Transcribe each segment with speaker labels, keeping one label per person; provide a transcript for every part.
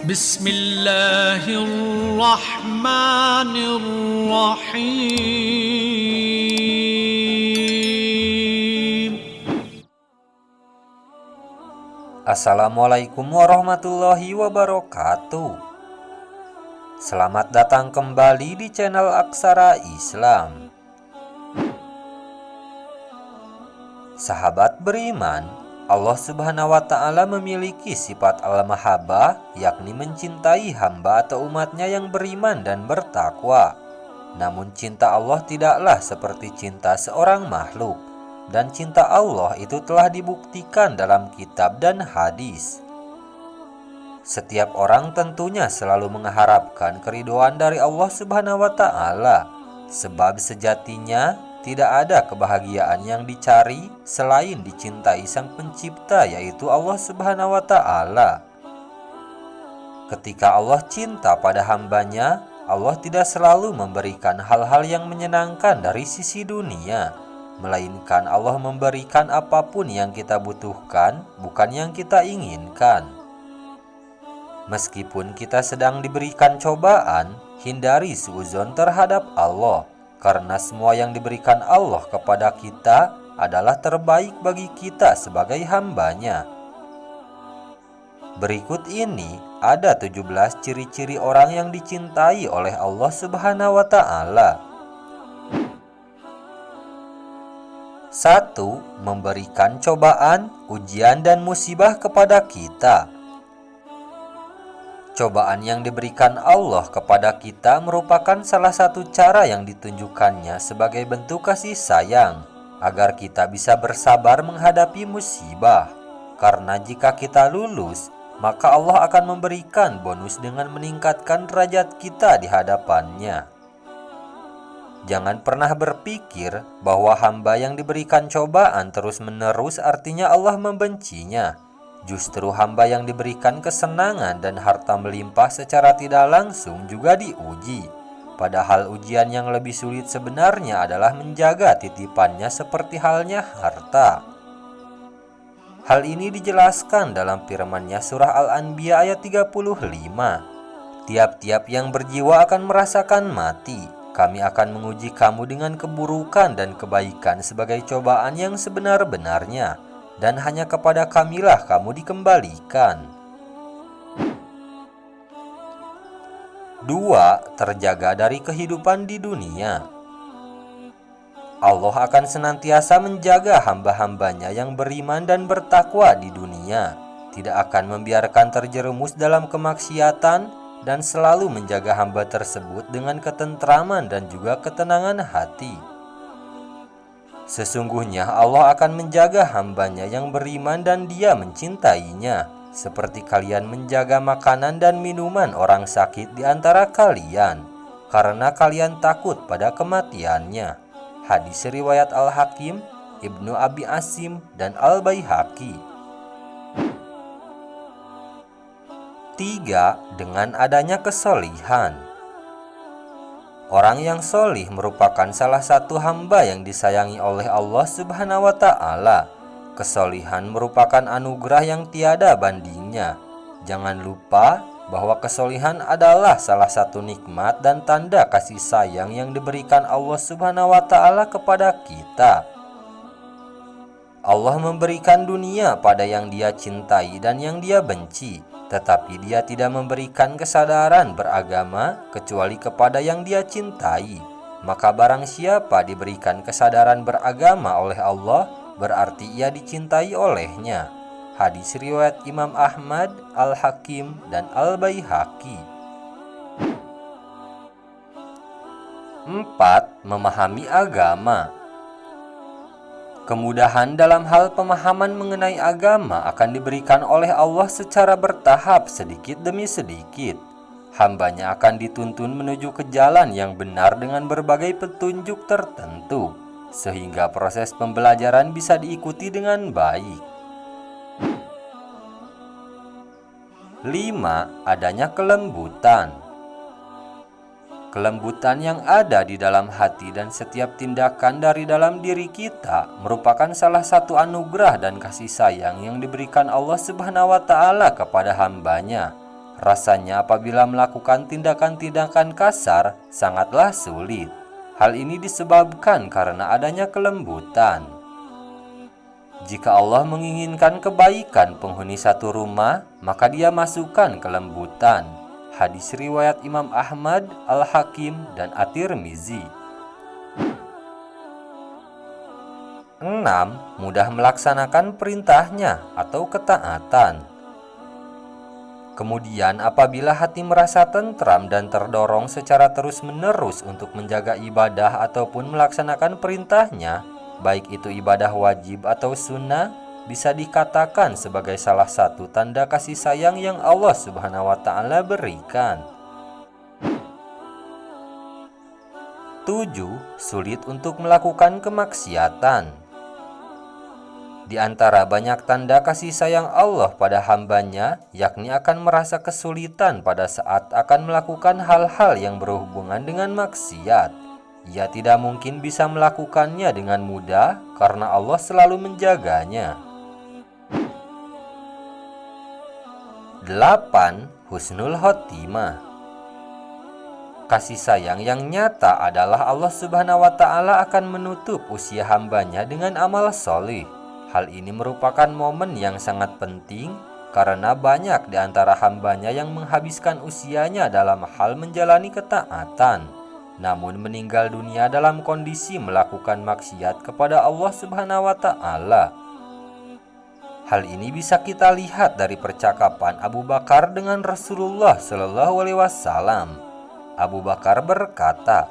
Speaker 1: Bismillahirrahmanirrahim.
Speaker 2: Assalamualaikum warahmatullahi wabarakatuh. Selamat datang kembali di channel Aksara Islam. Sahabat beriman, Allah Subhanahu wa Ta'ala memiliki sifat al-mahabbah, yakni mencintai hamba atau umatnya yang beriman dan bertakwa. Namun cinta Allah tidaklah seperti cinta seorang makhluk, dan cinta Allah itu telah dibuktikan dalam kitab dan hadis. Setiap orang tentunya selalu mengharapkan keridhaan dari Allah Subhanahu wa Ta'ala, sebab sejatinya tidak ada kebahagiaan yang dicari selain dicintai Sang Pencipta, yaitu Allah Subhanahu wa Ta'ala. Ketika Allah cinta pada hambanya, Allah tidak selalu memberikan hal-hal yang menyenangkan dari sisi dunia, melainkan Allah memberikan apapun yang kita butuhkan, bukan yang kita inginkan. Meskipun kita sedang diberikan cobaan, hindari suudzon terhadap Allah, karena semua yang diberikan Allah kepada kita adalah terbaik bagi kita sebagai hambanya. Berikut ini ada 17 ciri-ciri orang yang dicintai oleh Allah Subhanahu wa Ta'ala. 1. Memberikan cobaan, ujian, dan musibah kepada kita. Cobaan yang diberikan Allah kepada kita merupakan salah satu cara yang ditunjukkannya sebagai bentuk kasih sayang, agar kita bisa bersabar menghadapi musibah. Karena jika kita lulus, maka Allah akan memberikan bonus dengan meningkatkan derajat kita di hadapannya. Jangan pernah berpikir bahwa hamba yang diberikan cobaan terus-menerus artinya Allah membencinya. Justru hamba yang diberikan kesenangan dan harta melimpah secara tidak langsung juga diuji. Padahal ujian yang lebih sulit sebenarnya adalah menjaga titipannya seperti halnya harta. Hal ini dijelaskan dalam firman-Nya surah Al-Anbiya ayat 35. Tiap-tiap yang berjiwa akan merasakan mati. Kami akan menguji kamu dengan keburukan dan kebaikan sebagai cobaan yang sebenar-benarnya. Dan hanya kepada Kamilah kamu dikembalikan. 2. Terjaga dari kehidupan di dunia. Allah akan senantiasa menjaga hamba-hambanya yang beriman dan bertakwa di dunia, tidak akan membiarkan terjerumus dalam kemaksiatan, dan selalu menjaga hamba tersebut dengan ketentraman dan juga ketenangan hati. Sesungguhnya Allah akan menjaga hambanya yang beriman dan Dia mencintainya, seperti kalian menjaga makanan dan minuman orang sakit di antara kalian, karena kalian takut pada kematiannya. Hadis riwayat Al-Hakim, Ibnu Abi Asim, dan Al-Baihaqi. 3. Dengan adanya kesolihan. Orang yang solih merupakan salah satu hamba yang disayangi oleh Allah Subhanahu wa Ta'ala. Kesolihan merupakan anugerah yang tiada bandingnya. Jangan lupa bahwa kesolihan adalah salah satu nikmat dan tanda kasih sayang yang diberikan Allah Subhanahu wa Ta'ala kepada kita. Allah memberikan dunia pada yang Dia cintai dan yang Dia benci, tetapi Dia tidak memberikan kesadaran beragama kecuali kepada yang Dia cintai. Maka barang siapa diberikan kesadaran beragama oleh Allah, berarti ia dicintai olehnya. Hadis riwayat Imam Ahmad, Al-Hakim, dan Al-Baihaqi. 4. Memahami agama. Kemudahan dalam hal pemahaman mengenai agama akan diberikan oleh Allah secara bertahap sedikit demi sedikit. Hambanya akan dituntun menuju ke jalan yang benar dengan berbagai petunjuk tertentu, sehingga proses pembelajaran bisa diikuti dengan baik. 5. Adanya kelembutan. Kelembutan yang ada di dalam hati dan setiap tindakan dari dalam diri kita merupakan salah satu anugerah dan kasih sayang yang diberikan Allah Subhanahu wa Ta'ala kepada hambanya. Rasanya apabila melakukan tindakan-tindakan kasar sangatlah sulit. Hal ini disebabkan karena adanya kelembutan. Jika Allah menginginkan kebaikan penghuni satu rumah, maka Dia masukkan kelembutan. Hadis riwayat Imam Ahmad, Al-Hakim, dan At-Tirmizi. 6. Mudah melaksanakan perintahnya atau ketaatan. Kemudian apabila hati merasa tentram dan terdorong secara terus-menerus untuk menjaga ibadah ataupun melaksanakan perintahnya, baik itu ibadah wajib atau sunnah, bisa dikatakan sebagai salah satu tanda kasih sayang yang Allah Subhanahu wa Ta'ala berikan. 7. Sulit untuk melakukan kemaksiatan. Di antara banyak tanda kasih sayang Allah pada hambanya, yakni akan merasa kesulitan pada saat akan melakukan hal-hal yang berhubungan dengan maksiat. Ia tidak mungkin bisa melakukannya dengan mudah karena Allah selalu menjaganya. 8. Husnul khotimah. Kasih sayang yang nyata adalah Allah Subhanahu wa Ta'ala akan menutup usia hambanya dengan amal solih. Hal ini merupakan momen yang sangat penting karena banyak di antara hambanya yang menghabiskan usianya dalam hal menjalani ketaatan, namun meninggal dunia dalam kondisi melakukan maksiat kepada Allah Subhanahu wa Ta'ala. Hal ini bisa kita lihat dari percakapan Abu Bakar dengan Rasulullah Shallallahu Alaihi Wasallam. Abu Bakar berkata,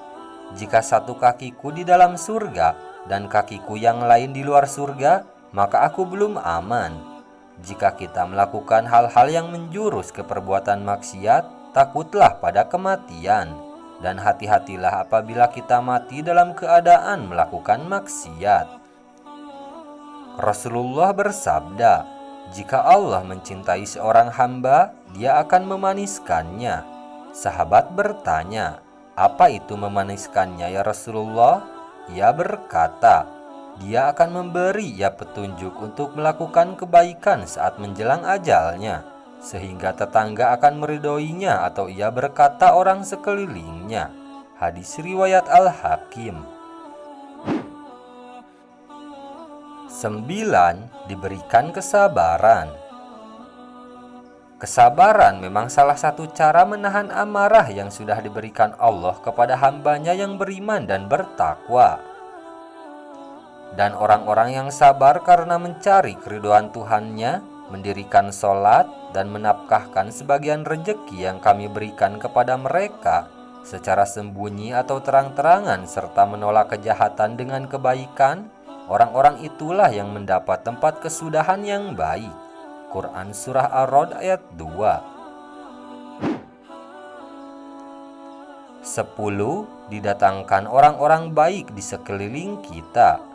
Speaker 2: "Jika satu kakiku di dalam surga dan kakiku yang lain di luar surga, maka aku belum aman. Jika kita melakukan hal-hal yang menjurus ke perbuatan maksiat, takutlah pada kematian, dan hati-hatilah apabila kita mati dalam keadaan melakukan maksiat." Rasulullah bersabda, "Jika Allah mencintai seorang hamba, Dia akan memaniskannya." Sahabat bertanya, "Apa itu memaniskannya ya Rasulullah?" Ia berkata, Dia akan memberi ia petunjuk untuk melakukan kebaikan saat menjelang ajalnya, sehingga tetangga akan meridhoinya atau ia berkata orang sekelilingnya. Hadis riwayat Al-Hakim. 9. Diberikan kesabaran. Kesabaran memang salah satu cara menahan amarah yang sudah diberikan Allah kepada hambanya yang beriman dan bertakwa. Dan orang-orang yang sabar karena mencari keridhaan Tuhannya, mendirikan sholat, dan menafkahkan sebagian rejeki yang kami berikan kepada mereka secara sembunyi atau terang-terangan serta menolak kejahatan dengan kebaikan, orang-orang itulah yang mendapat tempat kesudahan yang baik. Quran Surah Ar-Ra'd ayat 2. 10. Didatangkan orang-orang baik di sekeliling kita.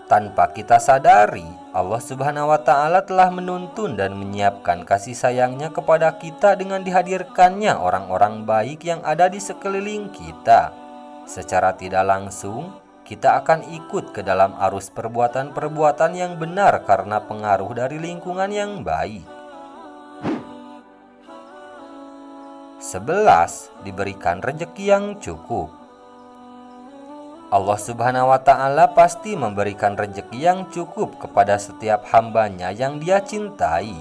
Speaker 2: Tanpa kita sadari, Allah Subhanahu wa Ta'ala telah menuntun dan menyiapkan kasih sayangnya kepada kita dengan dihadirkannya orang-orang baik yang ada di sekeliling kita. Secara tidak langsung, kita akan ikut ke dalam arus perbuatan-perbuatan yang benar karena pengaruh dari lingkungan yang baik. 11. Diberikan rezeki yang cukup. Allah Subhanahu wa Ta'ala pasti memberikan rezeki yang cukup kepada setiap hambanya yang Dia cintai.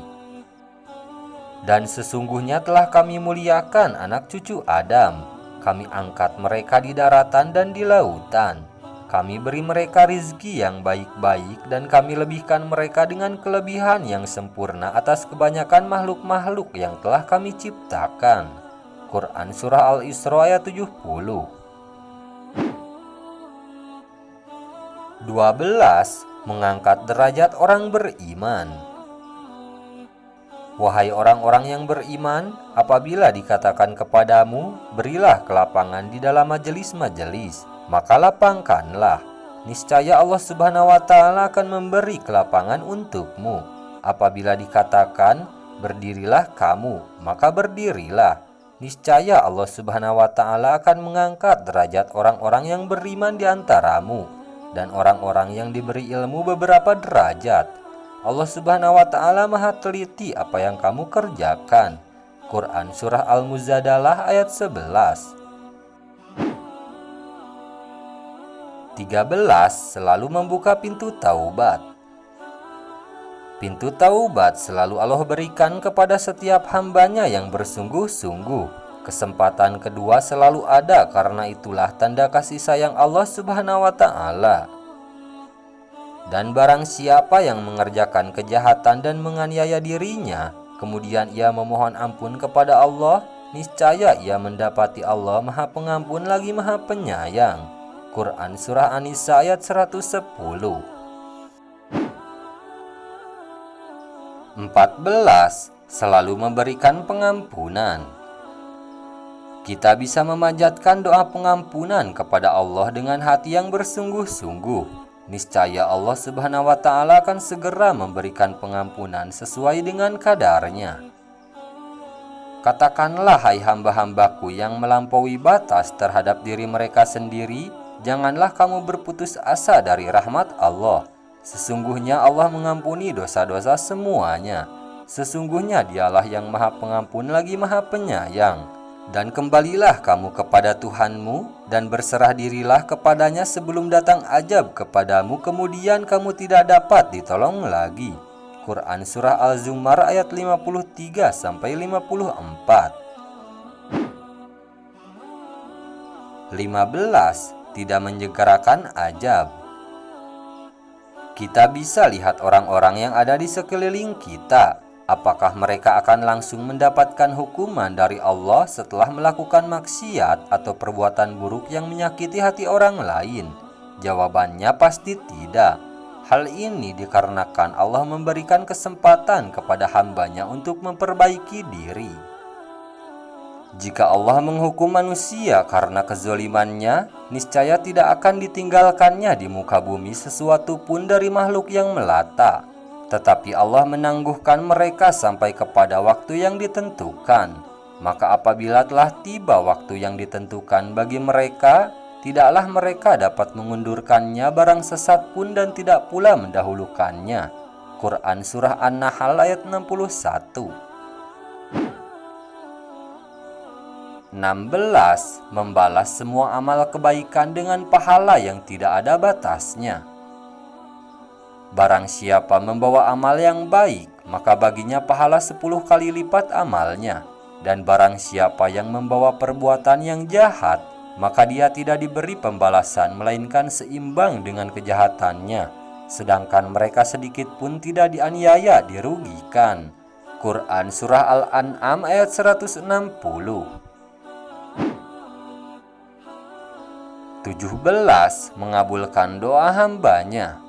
Speaker 2: Dan sesungguhnya telah kami muliakan anak cucu Adam. Kami angkat mereka di daratan dan di lautan. Kami beri mereka rizki yang baik-baik dan kami lebihkan mereka dengan kelebihan yang sempurna atas kebanyakan makhluk-makhluk yang telah kami ciptakan. Quran Surah Al-Isra ayat 70. 12. Mengangkat derajat orang beriman. Wahai orang-orang yang beriman, apabila dikatakan kepadamu, berilah kelapangan di dalam majelis-majelis, maka lapangkanlah. Niscaya Allah Subhanahu wa Ta'ala akan memberi kelapangan untukmu. Apabila dikatakan, berdirilah kamu, maka berdirilah. Niscaya Allah Subhanahu wa Ta'ala akan mengangkat derajat orang-orang yang beriman di antaramu, dan orang-orang yang diberi ilmu beberapa derajat. Allah Subhanahu wa Ta'ala Maha teliti apa yang kamu kerjakan. Quran Surah Al-Mujadalah ayat 11. 13. Selalu membuka pintu taubat. Pintu taubat selalu Allah berikan kepada setiap hambanya yang bersungguh-sungguh. Kesempatan kedua selalu ada, karena itulah tanda kasih sayang Allah Subhanahu wa Ta'ala. Dan barang siapa yang mengerjakan kejahatan dan menganiaya dirinya, kemudian ia memohon ampun kepada Allah, niscaya ia mendapati Allah Maha Pengampun lagi Maha Penyayang. Quran Surah An-Nisa ayat 110. 14. Selalu memberikan pengampunan. Kita bisa memanjatkan doa pengampunan kepada Allah dengan hati yang bersungguh-sungguh. Niscaya Allah Subhanahu wa Ta'ala akan segera memberikan pengampunan sesuai dengan kadarnya. Katakanlah, hai hamba-hambaku yang melampaui batas terhadap diri mereka sendiri, janganlah kamu berputus asa dari rahmat Allah. Sesungguhnya Allah mengampuni dosa-dosa semuanya. Sesungguhnya Dialah yang Maha Pengampun lagi Maha Penyayang. Dan kembalilah kamu kepada Tuhanmu dan berserah dirilah kepadanya sebelum datang ajab kepadamu, kemudian kamu tidak dapat ditolong lagi. Quran Surah Al-Zumar ayat 53-54. 15. Tidak menjegarakan ajab. Kita bisa lihat orang-orang yang ada di sekeliling kita. Apakah mereka akan langsung mendapatkan hukuman dari Allah setelah melakukan maksiat atau perbuatan buruk yang menyakiti hati orang lain? Jawabannya pasti tidak. Hal ini dikarenakan Allah memberikan kesempatan kepada hambanya untuk memperbaiki diri. Jika Allah menghukum manusia karena kezalimannya, niscaya tidak akan ditinggalkannya di muka bumi sesuatu pun dari makhluk yang melata. Tetapi Allah menangguhkan mereka sampai kepada waktu yang ditentukan. Maka apabila telah tiba waktu yang ditentukan bagi mereka, tidaklah mereka dapat mengundurkannya barang sesat pun dan tidak pula mendahulukannya. Quran Surah An-Nahl ayat 61. 16. Membalas semua amal kebaikan dengan pahala yang tidak ada batasnya. Barang siapa membawa amal yang baik, maka baginya pahala 10 kali lipat amalnya. Dan barang siapa yang membawa perbuatan yang jahat, maka dia tidak diberi pembalasan melainkan seimbang dengan kejahatannya. Sedangkan mereka sedikit pun tidak dianiaya, dirugikan. Quran Surah Al-An'am ayat 160. 17. Mengabulkan doa hambanya.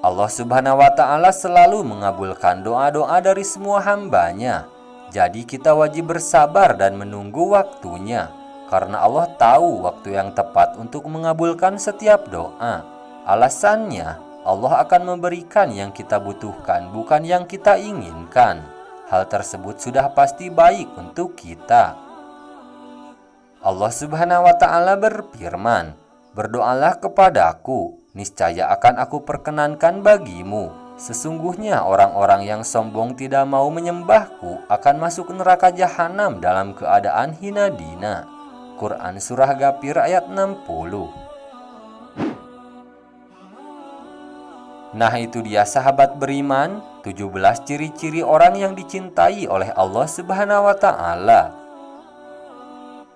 Speaker 2: Allah Subhanahu wa Ta'ala selalu mengabulkan doa-doa dari semua hambanya. Jadi kita wajib bersabar dan menunggu waktunya, karena Allah tahu waktu yang tepat untuk mengabulkan setiap doa. Alasannya, Allah akan memberikan yang kita butuhkan, bukan yang kita inginkan. Hal tersebut sudah pasti baik untuk kita. Allah Subhanahu wa Ta'ala berfirman, "Berdoalah kepadaku, niscaya akan aku perkenankan bagimu. Sesungguhnya orang-orang yang sombong tidak mau menyembahku akan masuk neraka jahanam dalam keadaan hina dina." Quran Surah Ghafir ayat 60. Nah, itu dia sahabat beriman, 17 ciri-ciri orang yang dicintai oleh Allah Subhanahu wa Ta'ala.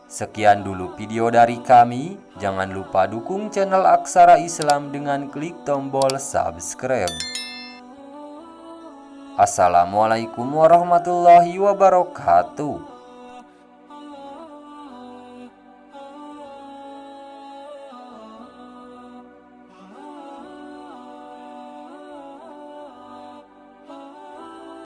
Speaker 2: Sekian dulu video dari kami. Jangan lupa dukung channel Aksara Islam dengan klik tombol subscribe. Assalamualaikum warahmatullahi wabarakatuh.